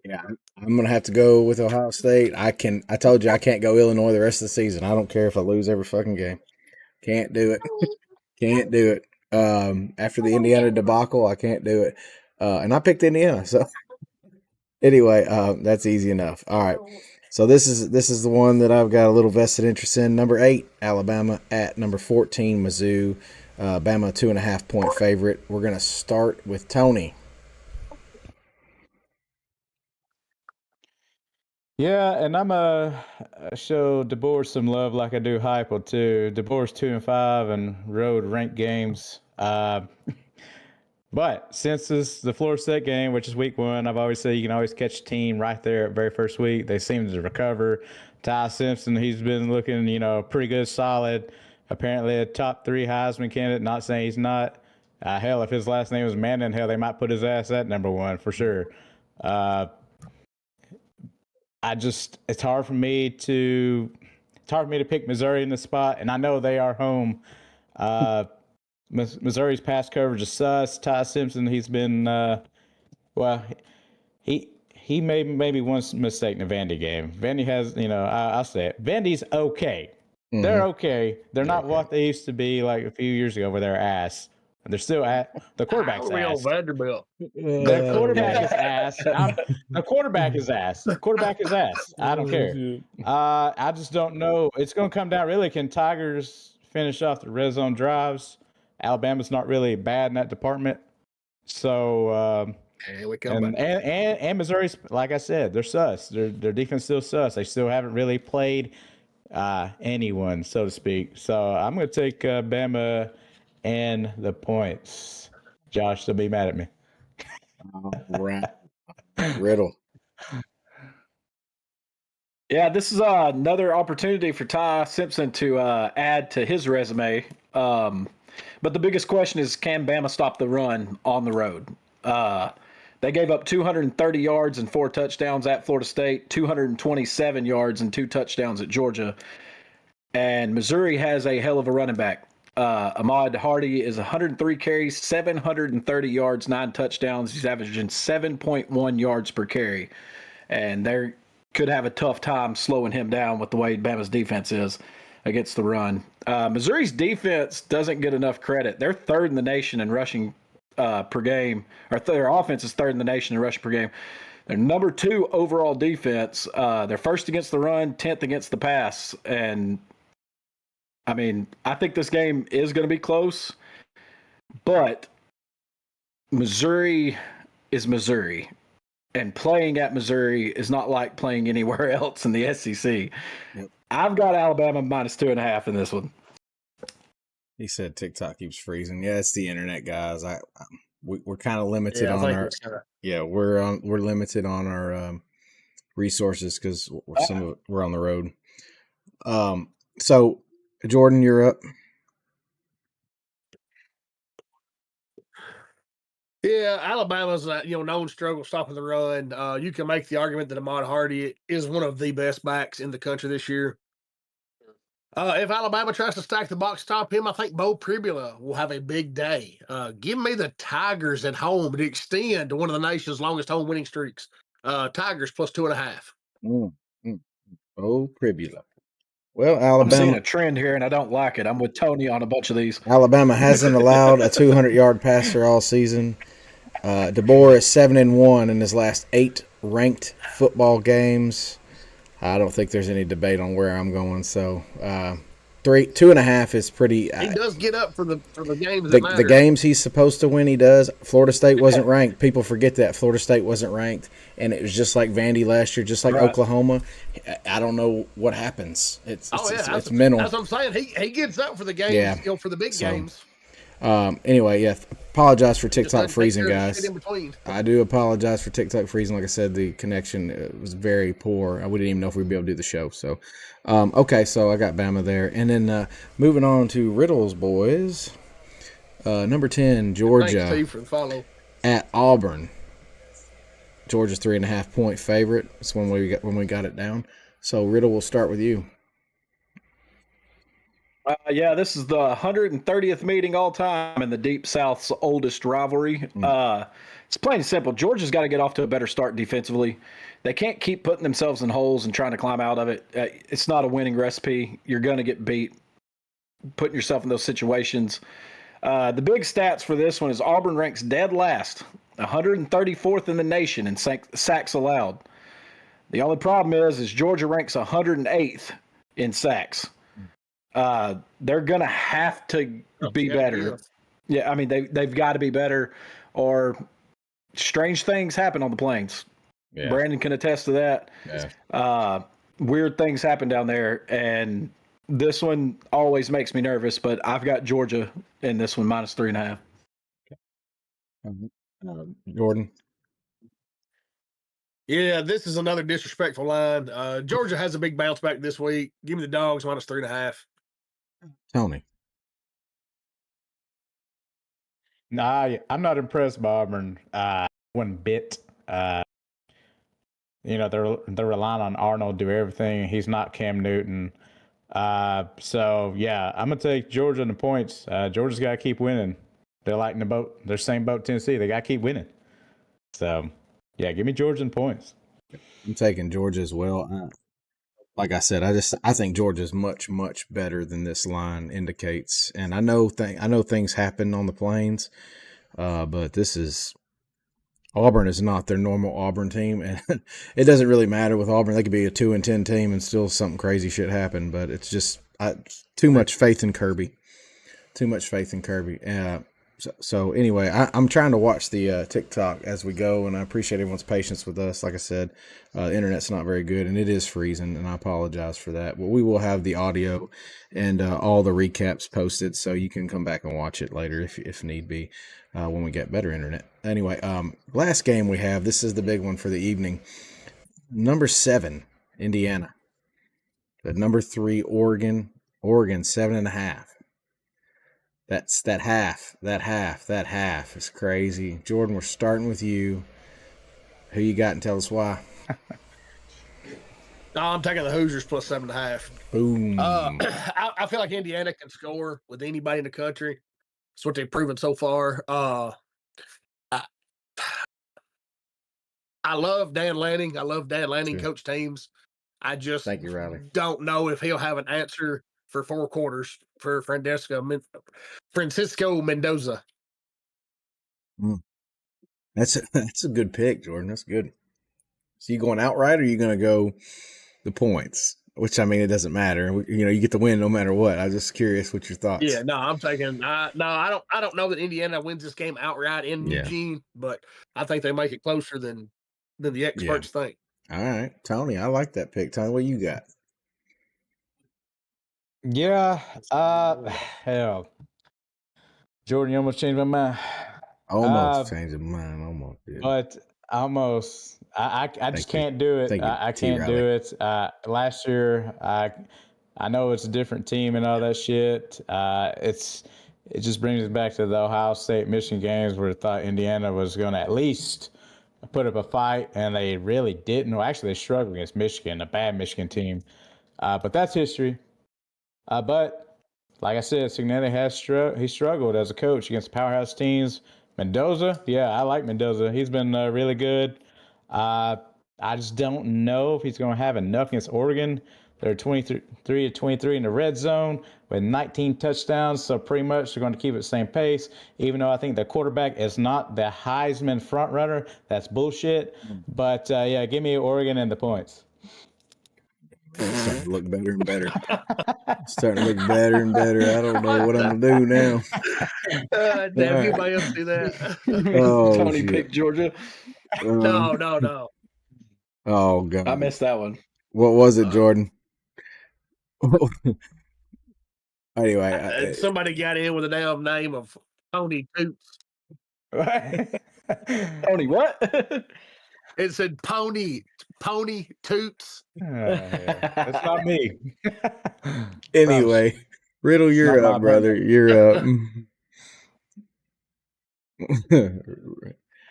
Yeah, I'm gonna have to go with Ohio State. I told you I can't go Illinois the rest of the season. I don't care if I lose every fucking game. Can't do it. Can't do it. After the Indiana debacle, I can't do it. And I picked Indiana, so anyway, that's easy enough. All right. So this is the one that I've got a little vested interest in. Number 8, Alabama at number 14, Mizzou. Bama 2.5 point favorite. We're gonna start with Tony. Yeah, and I'm a show DeBoer some love like I do Heupel too. DeBoer's 2-5 and road ranked games. But since this is the Florida State game, which is week 1, I've always said you can always catch a team right there at very first week. They seem to recover. Ty Simpson, he's been looking, pretty good, solid. Apparently a top 3 Heisman candidate. Not saying he's not. Hell, if his last name was Manning, hell, they might put his ass at number 1 for sure. It's hard for me to pick Missouri in the spot, and I know they are home. Missouri's pass coverage is sus. Ty Simpson, he's been he made maybe one mistake in the Vandy game. Vandy has, I'll say it. Vandy's okay. Mm-hmm. They're okay. They're not what they used to be like a few years ago where they're ass. They're still at the quarterback's ass. Vanderbilt. The quarterback is ass. The quarterback is ass. The quarterback is ass. I don't care. I just don't know. It's going to come down really. Can Tigers finish off the red zone drives? Alabama's not really bad in that department. So and Missouri's, like I said, they're sus. Their defense still sus. They still haven't really played anyone, so to speak. So I'm going to take Bama and the points. Josh, they'll be mad at me. All right. Riddle. Yeah, this is another opportunity for Ty Simpson to add to his resume. But the biggest question is, can Bama stop the run on the road? They gave up 230 yards and 4 touchdowns at Florida State, 227 yards and 2 touchdowns at Georgia. And Missouri has a hell of a running back. Ahmad Hardy is 103 carries, 730 yards, 9 touchdowns. He's averaging 7.1 yards per carry. And they could have a tough time slowing him down with the way Bama's defense is against the run. Missouri's defense doesn't get enough credit. They're third in the nation in rushing per game, or their offense is third in the nation in rushing per game. They're number 2 overall defense. They're first against the run, 10th against the pass. And I mean, I think this game is going to be close, but Missouri is Missouri, and playing at Missouri is not like playing anywhere else in the SEC. Yep. I've got Alabama minus 2.5 in this one. He said TikTok keeps freezing. Yeah, it's the internet, guys. We're kind of limited on our. Yeah, we're limited on our resources because we're on the road. So. Jordan, you're up. Yeah, Alabama's known struggle stopping the run. You can make the argument that Ahmad Hardy is one of the best backs in the country this year. If Alabama tries to stack the box top him, I think Bo Pribula will have a big day. Give me the Tigers at home to extend to one of the nation's longest home winning streaks. Tigers plus 2.5. Bo Pribula. Well, I'm seeing Alabama a trend here, and I don't like it. I'm with Tony on a bunch of these. Alabama hasn't allowed a 200-yard passer all season. DeBoer is 7-1 in his last 8 ranked football games. I don't think there's any debate on where I'm going. So 2.5 is pretty. He does get up for the games that matter. The games he's supposed to win, he does. Florida State wasn't ranked. People forget that Florida State wasn't ranked, and it was just like Vandy last year, just like Oklahoma. I don't know what happens. It's mental. That's what I'm saying. He gets up for the games, for the big games. Anyway, apologize for TikTok freezing, guys. In between. I do apologize for TikTok freezing. Like I said, the connection was very poor. We didn't even know if we'd be able to do the show. So, okay, so I got Bama there. And then moving on to Riddle's boys. Number 10, Georgia. Thanks, Steve, for the follow. At Auburn. Georgia's 3.5-point favorite. That's when we got it down. So, Riddle, we'll start with you. This is the 130th meeting all time in the Deep South's oldest rivalry. It's plain and simple. Georgia's got to get off to a better start defensively. They can't keep putting themselves in holes and trying to climb out of it. It's not a winning recipe. You're going to get beat putting yourself in those situations. The big stats for this one is Auburn ranks dead last, 134th in the nation in sacks allowed. The only problem is Georgia ranks 108th in sacks. They're gonna have to be better. Yeah, I mean they've got to be better, or strange things happen on the plains. Yeah. Brandon can attest to that. Yeah. Weird things happen down there, and this one always makes me nervous. But I've got Georgia in this one -3.5. Jordan. Yeah, this is another disrespectful line. Georgia has a big bounce back this week. Give me the Dogs -3.5. Tony. Nah, I'm not impressed by Auburn one bit. They're relying on Arnold to do everything. He's not Cam Newton. So yeah, I'm gonna take Georgia in the points. Georgia's got to keep winning. They're like in the boat. They're same boat Tennessee. They got to keep winning. So yeah, give me Georgia in points. I'm taking Georgia as well. Like I said, I think Georgia's much, much better than this line indicates. And I know things happen on the plains, but Auburn is not their normal Auburn team, and it doesn't really matter with Auburn. They could be a 2-10 team and still something crazy shit happen. But it's just too much faith in Kirby. Too much faith in Kirby. So anyway, I'm trying to watch the TikTok as we go, and I appreciate everyone's patience with us. Like I said, the internet's not very good, and it is freezing, and I apologize for that. But we will have the audio and all the recaps posted, so you can come back and watch it later if need be when we get better internet. Anyway, last game we have, this is the big one for the evening. Number 7, Indiana. But number 3, Oregon 7.5. That's that half is crazy. Jordan, we're starting with you. Who you got, and tell us why. No, I'm taking the Hoosiers +7.5. Boom. I feel like Indiana can score with anybody in the country. That's what they've proven so far. I love Dan Lanning. I love Dan Lanning coach teams. I just Thank you, Riley. Don't know if he'll have an answer for 4 quarters for Francisco Mendoza. That's a good pick, Jordan. That's good. So you going outright, or are you going to go the points? Which, I mean, it doesn't matter. You get the win no matter what. I'm just curious what your thoughts. Yeah, no, I'm taking. I don't know that Indiana wins this game outright in Eugene, but I think they make it closer than the experts think. All right, Tony, I like that pick. Tony, what you got? Yeah, hell, Jordan, you almost changed my mind. Almost changed my mind, almost. Dude. But almost, I just can't do it. I can't do it. Last year, I know it's a different team and all that shit. It just brings us back to the Ohio State Michigan games where I thought Indiana was going to at least put up a fight, and they really didn't. Well, actually, they struggled against Michigan, a bad Michigan team. But that's history. But like I said, Cignetti has struggled as a coach against powerhouse teams. Mendoza, I like Mendoza. He's been really good. I just don't know if he's going to have enough against Oregon. They're 23 to 23 in the red zone with 19 touchdowns. So pretty much they're going to keep it the same pace. Even though I think the quarterback is not the Heisman front runner, that's bullshit. But yeah, give me Oregon and the points. Starting to look better and better. Starting to look better and better. I don't know what I'm gonna do now. Damn, you might have to do that. Oh, Tony shit. picked Georgia. No. Oh god, I missed that one. what was it, Jordan? Anyway, Somebody got in with the damn name of Tony Toots. Tony, what? It said Pony Toots. That's not me. anyway, Riddle, you're Not my up, brother. You're up.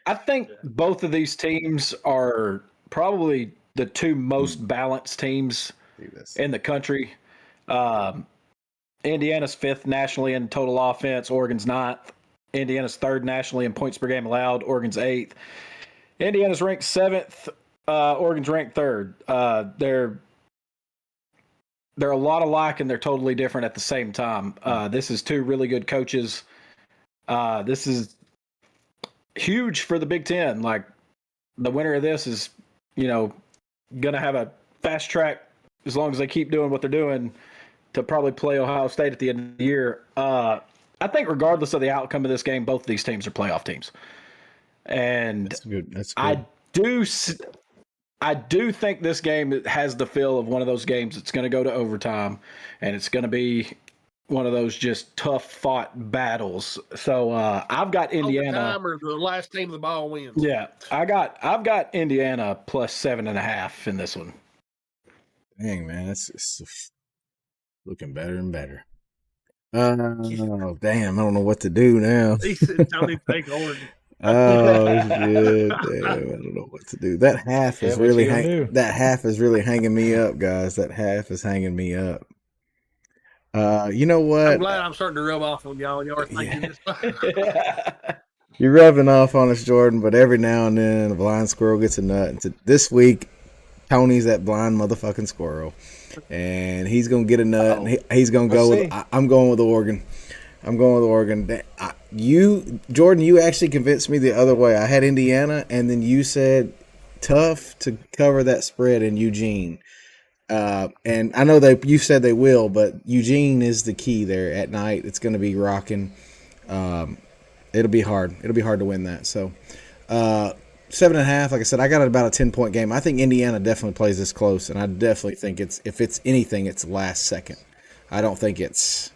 I think both of these teams are probably the two most balanced teams in the country. Indiana's 5th nationally in total offense. Oregon's 9th. Indiana's 3rd nationally in points per game allowed. Oregon's 8th. Indiana's ranked 7th. Oregon's ranked 3rd. They're a lot alike and they're totally different at the same time. This is two really good coaches. This is huge for the Big Ten. Like, the winner of this is, going to have a fast track, as long as they keep doing what they're doing, to probably play Ohio State at the end of the year. I think regardless of the outcome of this game, both of these teams are playoff teams. And That's good. That's good. I do think this game has the feel of one of those games that's going to go to overtime, and it's going to be one of those just tough fought battles. So I've got Indiana. Overtime or the last team of the ball wins. Yeah, I've got Indiana plus 7.5 in this one. Dang, man, it's looking better and better. Oh, damn, I don't know what to do now. He said Tony take Oregon. Oh shit! Damn, I don't know what to do. That half is really hanging me up, guys. That half is hanging me up. You know what? I'm glad I'm starting to rub off on y'all. Y'all are thinking this. You're rubbing off on us, Jordan, but every now and then a blind squirrel gets a nut. And this week, Tony's that blind motherfucking squirrel, and he's gonna get a nut. And he's gonna go with. I'm going with Oregon. I'm going with Oregon. Jordan, you actually convinced me the other way. I had Indiana, and then you said tough to cover that spread in Eugene. And I know you said they will, but Eugene is the key there at night. It's going to be rocking. It'll be hard. It'll be hard to win that. So 7.5, like I said, I got about a 10-point game. I think Indiana definitely plays this close, and I definitely think if it's anything, it's last second. I don't think it's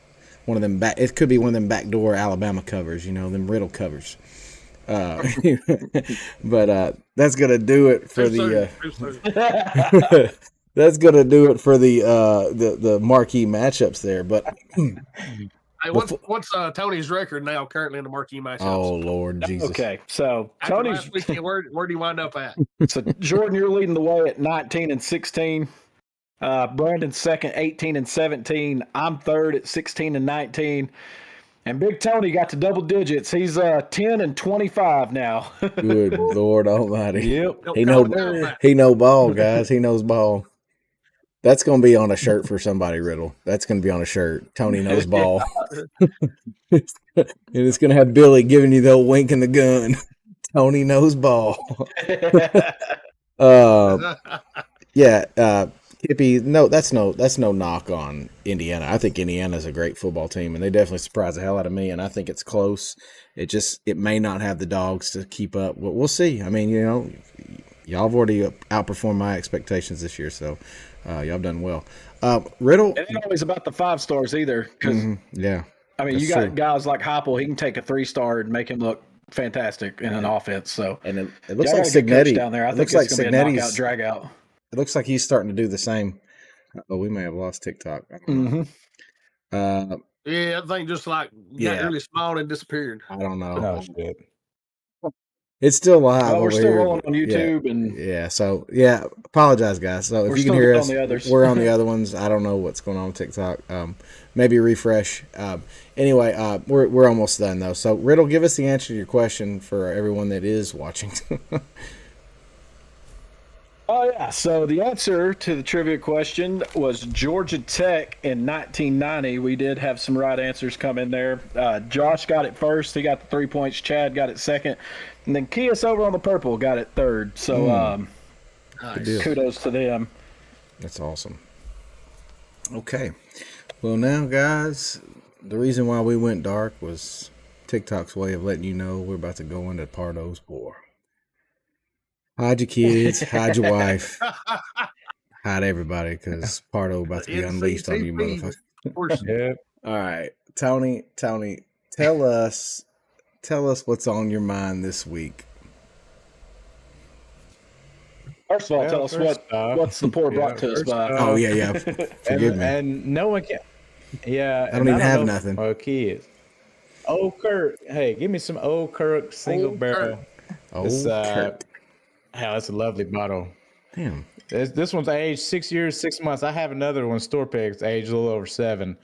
one of them it could be one of them backdoor Alabama covers, them Riddle covers. But that's gonna do it for that's gonna do it for the marquee matchups there. But hey, what's Tony's record now currently in the marquee matchups? Oh Lord Jesus! Okay, so After Tony's last weekend, where do you wind up at? So Jordan, you're leading the way at 19-16. Brandon's second, 18-17. I'm third at 16-19. And Big Tony got to double digits. He's 10-25 now. Good Lord Almighty! Yep. He know ball, guys. He knows ball. That's gonna be on a shirt for somebody, Riddle. That's gonna be on a shirt. Tony knows ball. And it's gonna have Billy giving you the old wink and the gun. Tony knows ball. Hippie, no, that's no knock on Indiana. I think Indiana's a great football team, and they definitely surprised the hell out of me. And I think it's close. It may not have the dogs to keep up. We'll see. I mean, y'all have already outperformed my expectations this year, so y'all have done well. Riddle, it ain't always about the 5 stars either, because yeah, I mean, you got guys like Heupel. He can take a 3-star and make him look fantastic in an offense. So, and it looks like Cignetti down there. I think it's going to be a knockout, drag out. It looks like he's starting to do the same. Oh, we may have lost TikTok. I don't know. Yeah, I think just like got really small and disappeared. I don't know. Oh, shit. It's still live. We're over still here. rolling on YouTube, and So apologize, guys. So if you can hear us, we're on the other ones. I don't know what's going on with TikTok. Maybe refresh. Anyway, we're almost done though. So Riddle, give us the answer to your question for everyone that is watching. Oh, yeah. So the answer to the trivia question was Georgia Tech in 1990. We did have some right answers come in there. Josh got it first. He got the 3 points. Chad got it second. And then Kias over on the purple got it third. So Nice. kudos to them. That's awesome. Okay. Well, now, guys, the reason why we went dark was TikTok's way of letting you know we're about to go into Pardo's war. Hide your kids, hide your wife, hide everybody, because Pardo about to be unleashed on you, motherfucker. Yep. All right, Tony, tell us what's on your mind this week. First of all, tell us what's the pour brought to us by. Oh yeah. Forgive me. And no one can. Yeah, I don't even have nothing. Oh, kids. Old Kirk. Hey, give me some Old Kirk single barrel. Kirk. Hell, that's a lovely bottle. Damn. This one's aged 6 years, 6 months. I have another one, store picked, aged a little over 7.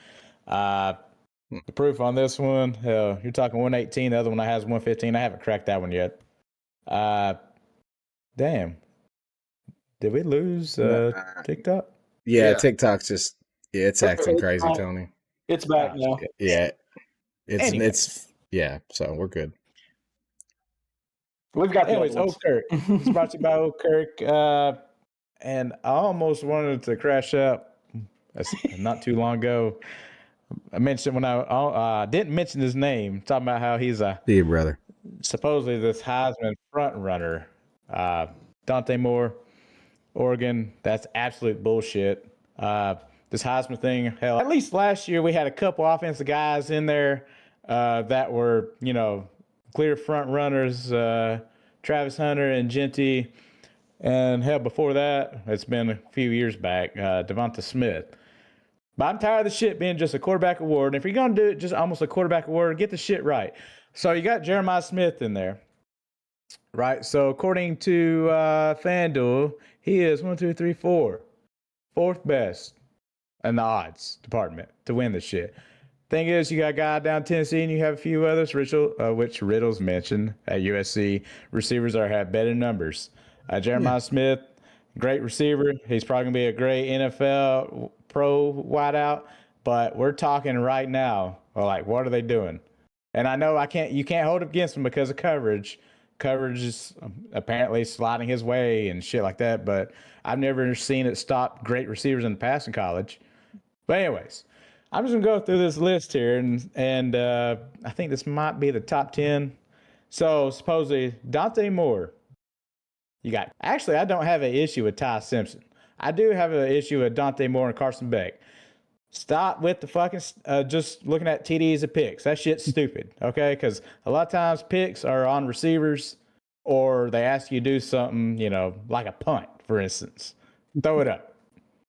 The proof on this one, hell, you're talking 118. The other one I has 115. I haven't cracked that one yet. Damn. Did we lose TikTok? Yeah, TikTok's just it's acting crazy, Tony. It's back now. Yeah. Anyway. It's so we're good. We've got Anyways, Old Kirk. It's brought to you by Old Kirk. And I almost wanted to crash up not too long ago. I mentioned when I didn't mention his name, talking about how he's See you, brother. supposedly this Heisman front runner. Dante Moore, Oregon. That's absolute bullshit. This Heisman thing, hell, at least last year we had a couple offensive guys in there that were, clear front runners, Travis Hunter and Genty. And hell, before that, it's been a few years back, Devonta Smith. But I'm tired of the shit being just a quarterback award. And if you're going to do it just almost a quarterback award, get the shit right. So you got Jeremiah Smith in there, right? So according to FanDuel, he is 4th best in the odds department to win this shit. Thing is, you got a guy down Tennessee, and you have a few others, which Riddle's mentioned at USC. Receivers have better numbers. Jeremiah Smith, great receiver. He's probably going to be a great NFL pro wideout. But we're talking right now, like, what are they doing? And I know you can't hold it against him because of coverage. Coverage is apparently sliding his way and shit like that. But I've never seen it stop great receivers in the past in college. But anyways, I'm just going to go through this list here, and I think this might be the top 10. So, supposedly, Dante Moore. Actually, I don't have an issue with Ty Simpson. I do have an issue with Dante Moore and Carson Beck. Stop with the fucking just looking at TDs and picks. That shit's stupid, okay? Because a lot of times picks are on receivers, or they ask you to do something, like a punt, for instance. Throw it up.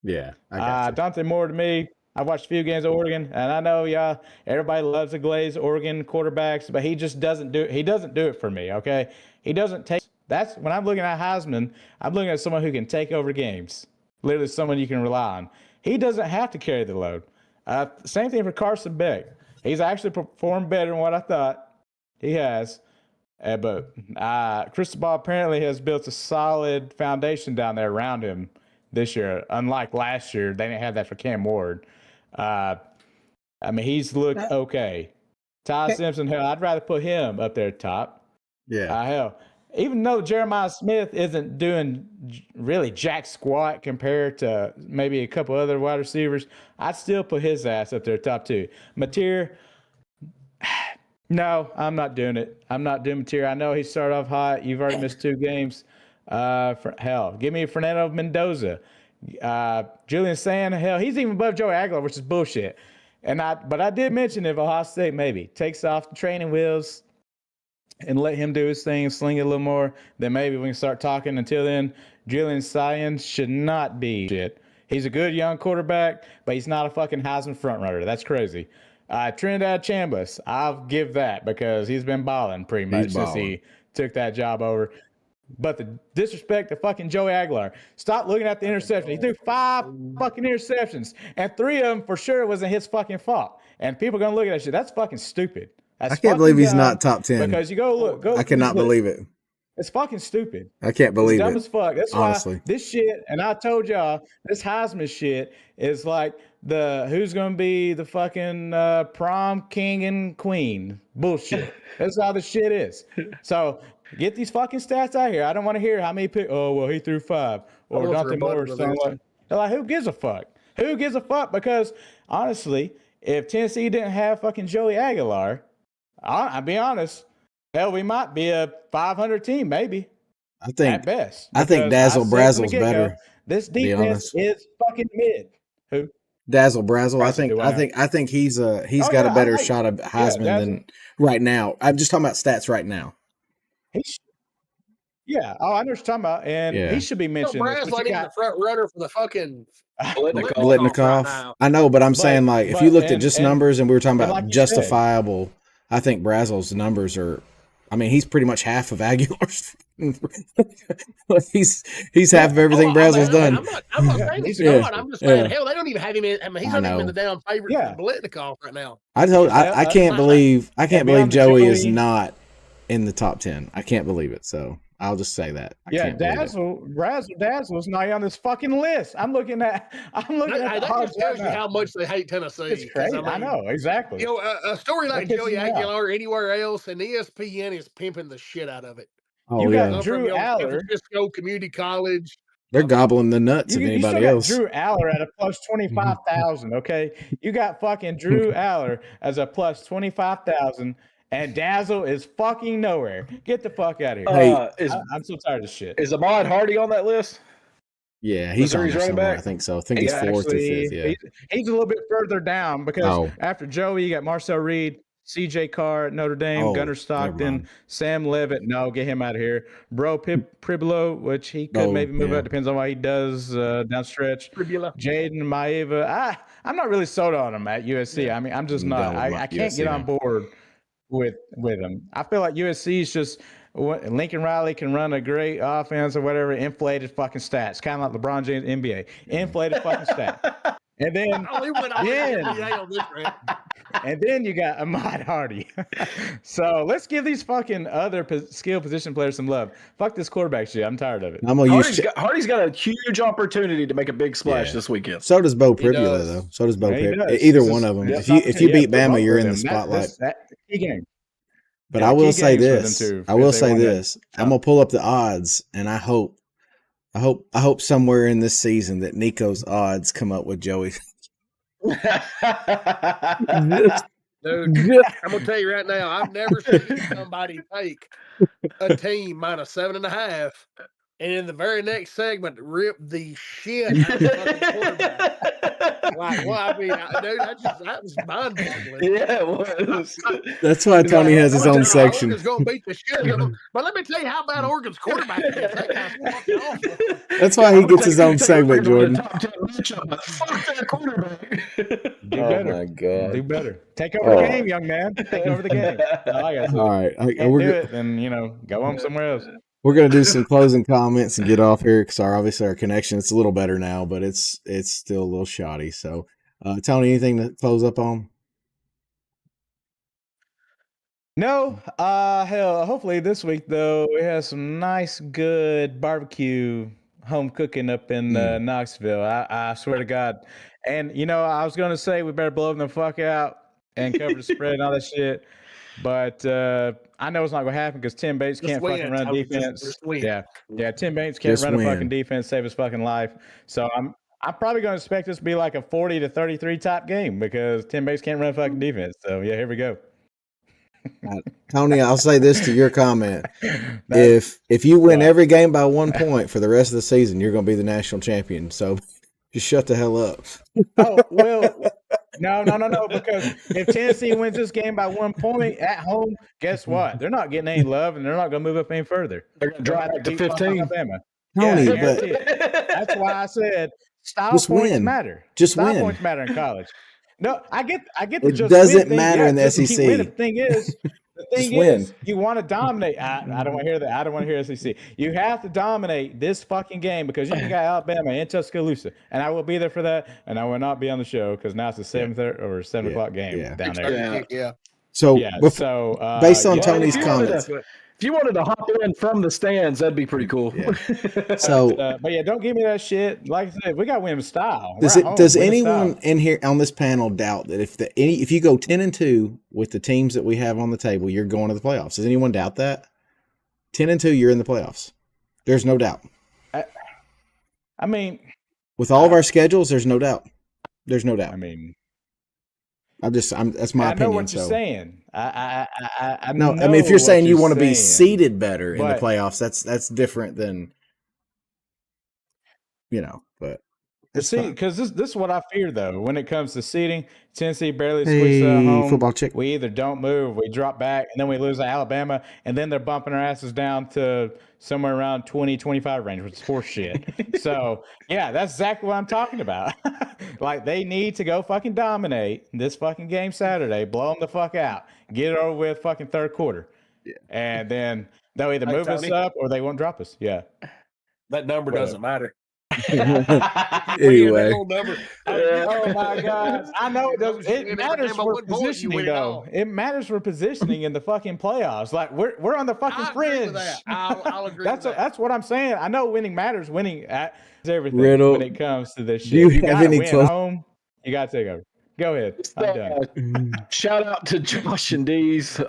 Yeah, I got you. Dante Moore, to me, I've watched a few games of Oregon, and I know, everybody loves the glazed Oregon quarterbacks, but he just doesn't do it. He doesn't do it for me, okay? He doesn't take. That's when I'm looking at Heisman, I'm looking at someone who can take over games. Literally someone you can rely on. He doesn't have to carry the load. Same thing for Carson Beck. He's actually performed better than what I thought he has. But Cristobal apparently has built a solid foundation down there around him this year. Unlike last year, they didn't have that for Cam Ward. He's looked okay. Ty Simpson, hell, I'd rather put him up there top. Yeah. Hell, even though Jeremiah Smith isn't doing really jack squat compared to maybe a couple other wide receivers, I'd still put his ass up there top 2. Mateer, no, I'm not doing it. I'm not doing Mateer. I know he started off hot. You've already missed 2 games. Give me Fernando Mendoza. Julian Sand, hell, he's even above Joey Aguilar, which is bullshit. But I did mention if Ohio State maybe takes off the training wheels and let him do his thing, sling it a little more, then maybe we can start talking. Until then, Julian Sand should not be shit. He's a good young quarterback, but he's not a fucking Heisman frontrunner. That's crazy. Trinidad Chambliss, I'll give that because he's been balling pretty much since he took that job over. But the disrespect to fucking Joey Aguilar. Stop looking at the interception. He threw 5 fucking interceptions, and 3 of them for sure wasn't his fucking fault. And people are going to look at that shit. That's fucking stupid. I can't believe he's not top 10. Because you go look. I cannot believe it. It's fucking stupid. I can't believe it's dumb it. as fuck. That's honestly. why this shit, and I told y'all, this Heisman shit is like the who's going to be the fucking prom king and queen bullshit. That's how the shit is. So get these fucking stats out here. I don't want to hear how many oh, well, he threw 5 or Dante Moore or something like who gives a fuck? Who gives a fuck? Because honestly, if Tennessee didn't have fucking Joey Aguilar, I'll be honest, hell, we might be a 500 team, maybe. I think at best. I think Dazzle Brazzle's better. This defense is fucking mid. Who? Dazzle Brazzle. I think he's got a better shot of Heisman than right now. I'm just talking about stats right now. I know what you're talking about, and he should be mentioned. Brazzle ain't even the front runner for the fucking Biletnikoff. Right, I know, but I'm saying like if you looked at just numbers and we were talking about justifiable, I think Brazzle's numbers are. I mean, he's pretty much half of Aguilar's. he's half of everything Brazzle's done. I'm not saying he's not. I'm just saying, hell, they don't even have him in. I mean, he's not even the down favorite for Biletnikoff right now. I can't believe Joey is not in the top 10. I can't believe it. So I'll just say that. Dazzle's not on this fucking list. I'm looking at. That just tells you how much they hate Tennessee. It's crazy. I know exactly. You know, a story like Joey Aguilar anywhere else, and ESPN is pimping the shit out of it. Oh, you got Drew Aller, San Francisco Community College. They're gobbling the nuts of anybody else. Drew Aller at a plus 25,000. Okay, you got fucking Drew Aller as a plus 25,000. And Dazzle is fucking nowhere. Get the fuck out of here. I'm so tired of this shit. Is Ahmad Hardy on that list? Yeah, he's on there somewhere. I think so. I think he's 4th or 5th. Yeah, he's a little bit further down because after Joey, you got Marcel Reed, C.J. Carr at Notre Dame, Gunnar Stockton, Sam Levitt. No, get him out of here. Bro Pribolo, which he could maybe move out. Depends on what he does down stretch. Jaden Maeva. I'm not really sold on him at USC. I mean, I'm just not. I can't get on board with him. I feel like USC is just Lincoln Riley can run a great offense or whatever, inflated fucking stats, kind of like LeBron James NBA, inflated fucking stats. And then, and then you got Ahmad Hardy. So let's give these fucking other skill position players some love. Fuck this quarterback shit. I'm tired of it. Hardy's got a huge opportunity to make a big splash this weekend. So does Bo Pribula, though. So does Bo Pribula. Either one of them. If you beat Bama, you're in the spotlight. But I will say this. I'm gonna pull up the odds, and I hope somewhere in this season that Nico's odds come up with Joey. Dude, I'm gonna tell you right now, I've never seen somebody take a team minus 7.5, and in the very next segment rip the shit out of the fucking quarterback. Like, well, I mean, dude, that was mind-boggling. Yeah, it was. That's why Tony has his own section. Oregon's gonna beat the shit out of them. But let me tell you how bad Oregon's quarterback is. That guy's fucking awful. That's why he gets his own segment, Jordan. Fuck that quarterback. My God. Do better. Take over the game, young man. Take over the game. All right. We're do it, then go on somewhere else. We're gonna do some closing comments and get off here because obviously our connection it's a little better now, but it's still a little shoddy. So, Tony, anything to close up on? No. Hell, hopefully this week though we have some nice, good barbecue home cooking up in Knoxville. I swear to God. And I was gonna say we better blow them the fuck out and cover the spread and all that shit. But I know it's not going to happen because Tim Bates can't fucking run defense. Yeah, Tim Bates can't run a fucking defense, save his fucking life. So I'm probably going to expect this to be like a 40-33 type game because Tim Bates can't run a fucking defense. So yeah, here we go. Tony, I'll say this to your comment: if you win every game by 1 point for the rest of the season, you're going to be the national champion. So just shut the hell up. Oh well. No, because if Tennessee wins this game by 1 point at home, guess what? They're not getting any love, and they're not going to move up any further. They're going to drop back to 15. Tony, that's why I said style points matter. Style points matter in college. No, I get the it doesn't matter in the SEC. The thing is, you want to dominate. I don't want to hear that. I don't want to hear SEC. You have to dominate this fucking game because you got Alabama and Tuscaloosa, and I will be there for that. And I will not be on the show because now it's a 7:30 or 7 o'clock game down there. So based on Tony's comments, if If you wanted to hop in from the stands, that'd be pretty cool. Yeah. So, but yeah, don't give me that shit. Like I said, we got to win with style. Does anyone in here on this panel doubt that if you go 10-2 with the teams that we have on the table, you're going to the playoffs? Does anyone doubt that? 10-2, you're in the playoffs. There's no doubt. I mean, with all of our schedules, there's no doubt. There's no doubt. I mean, that's my opinion. I know what you're saying. I no, I mean, if you're saying you want to be seated better in the playoffs, that's different than, but. See, because this is what I fear, though. When it comes to seeding, Tennessee barely squeaks at home. Football chick. We either don't move, we drop back, and then we lose to Alabama, and then they're bumping our asses down to somewhere around 20-25 range, which is horse shit. So, yeah, that's exactly what I'm talking about. Like, they need to go fucking dominate this fucking game Saturday, blow them the fuck out, get it over with fucking third quarter. Yeah. And then they'll either move us up or they won't drop us. Yeah. That number doesn't matter. Anyway, oh my God! I know it doesn't. It matters for positioning, though. It matters for positioning in the fucking playoffs. Like we're on the fucking fringe. I'll agree. That's what I'm saying. I know winning matters. Winning is everything Riddle, when it comes to this shit. Do you have any win home? You got to take over. Go ahead. I'm done. Shout out to Josh and Dees.